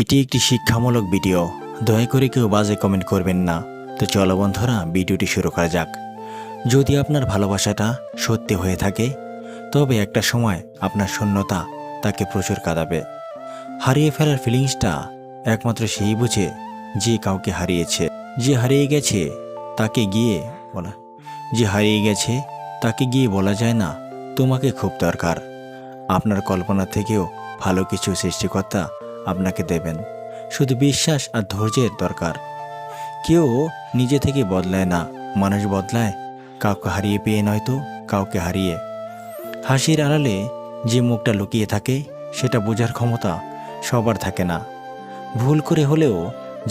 এটি একটি শিক্ষামূলক ভিডিও। দয়া করে কেউ বাজে কমেন্ট করবেন না। তো চলো বন্ধুরা, ভিডিওটি শুরু করা যাক। যদি আপনার ভালোবাসাটা সত্যি হয়ে থাকে, তবে একটা সময় আপনার শূন্যতা তাকে প্রচুর কাঁদাবে। হারিয়ে ফেলার ফিলিংসটা একমাত্র সেই বুঝে যে কাউকে হারিয়েছে। যে হারিয়ে গেছে তাকে গিয়ে বলা যায় না তোমাকে খুব দরকার। আপনার কল্পনা থেকেও ভালো কিছু সৃষ্টিকর্তা আপনাকে দেবেন। শুধু বিশ্বাস আর ধৈর্যের দরকার। কেউ নিজে থেকে বদলায় না, মানুষ বদলায় কাউকে হারিয়ে পেয়ে, নয়তো কাউকে হারিয়ে। হাসির আড়ালে যে মুখটা লুকিয়ে থাকে সেটা বোঝার ক্ষমতা সবার থাকে না। ভুল করে হলেও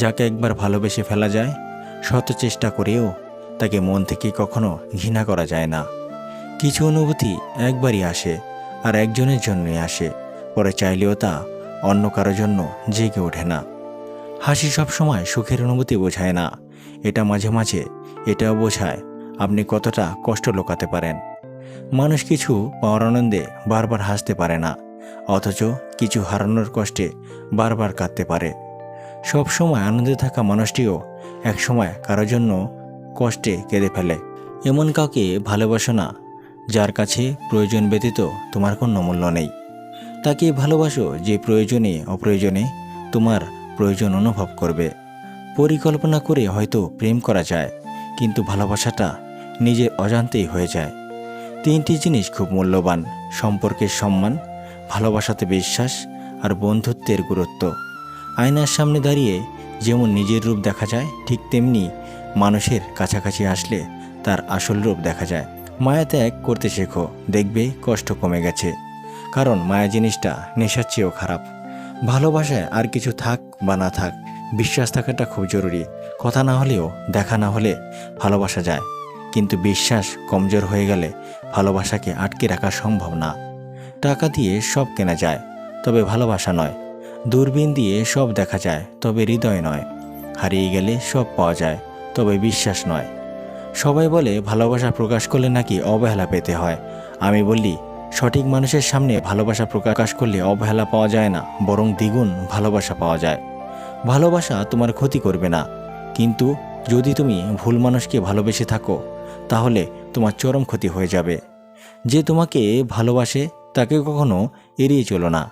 যাকে একবার ভালোবেসে ফেলা যায়, শত চেষ্টা করেও তাকে মন থেকে কখনো ঘৃণা করা যায় না। কিছু অনুভূতি একবারই আসে আর একজনের জন্যই আসে, পরে চাইলেও তা অন্য কারোর জন্য জেগে ওঠে না। হাসি সবসময় সুখের অনুভূতি বোঝায় না, এটা মাঝে মাঝে এটাও বোঝায় আপনি কতটা কষ্ট লুকাতে পারেন। মানুষ কিছু পাওয়ার আনন্দে বারবার হাসতে পারে না, অথচ কিছু হারানোর কষ্টে বারবার কাঁদতে পারে। সব সময় আনন্দে থাকা মানুষটিও একসময় কারোর জন্য কষ্টে কেঁদে ফেলে। এমন কাউকে ভালোবাসো না যার কাছে প্রয়োজন ব্যতীত তোমার কোনো মূল্য নেই। তাকে ভালোবাসো যে প্রয়োজনে অপ্রয়োজনে তোমার প্রয়োজন অনুভব করবে। পরিকল্পনা করে হয়তো প্রেম করা যায়, কিন্তু ভালোবাসাটা নিজের অজান্তেই হয়ে যায়। তিনটি জিনিস খুব মূল্যবান: সম্পর্কের সম্মান, ভালোবাসাতে বিশ্বাস আর বন্ধুত্বের গুরুত্ব। আয়নার সামনে দাঁড়িয়ে যেমন নিজের রূপ দেখা যায়, ঠিক তেমনি মানুষের কাছাকাছি আসলে তার আসল রূপ দেখা যায়। মায়া ত্যাগ করতে শেখো, দেখবে কষ্ট কমে গেছে। কারণ মায়া জিনিসটা নেশার চেয়েও খারাপ। ভালোবাসায় আর কিছু থাক বা না থাক, বিশ্বাস থাকাটা খুব জরুরি। কথা না হলেও দেখা না হলে ভালোবাসা যায়, কিন্তু বিশ্বাস কমজোর হয়ে গেলে ভালোবাসাকে আটকে রাখা সম্ভব না। টাকা দিয়ে সব কেনা যায়, তবে ভালোবাসা নয়। দূরবীন দিয়ে সব দেখা যায়, তবে হৃদয় নয়। হারিয়ে গেলে সব পাওয়া যায়, তবে বিশ্বাস নয়। সবাই বলে ভালোবাসা প্রকাশ করলে নাকি অবহেলা পেতে হয়। আমি বলি, সঠিক মানুষের সামনে ভালোবাসা প্রকাশ করলে অবহেলা পাওয়া যায় না, বরং দ্বিগুণ ভালোবাসা পাওয়া যায়। ভালোবাসা তোমার ক্ষতি করবে না, কিন্তু যদি তুমি ভুল মানুষকে ভালোবেসে থাকো, তাহলে তোমার চরম ক্ষতি হয়ে যাবে। যে তোমাকে ভালোবাসে তাকে কখনো এড়িয়ে চলো না।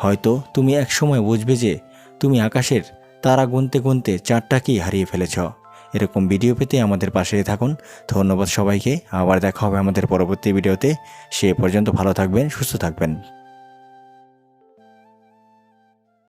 হয়তো তুমি এক সময় বুঝবে যে তুমি আকাশের তারা গুনতে গুনতে চারটাকেই হারিয়ে ফেলেছ। এরকম ভিডিও পেতে আমাদের পাশে থাকুন। ধন্যবাদ সবাইকে। আবার দেখা হবে আমাদের পরবর্তী ভিডিওতে। সে পর্যন্ত ভালো থাকবেন, সুস্থ থাকবেন।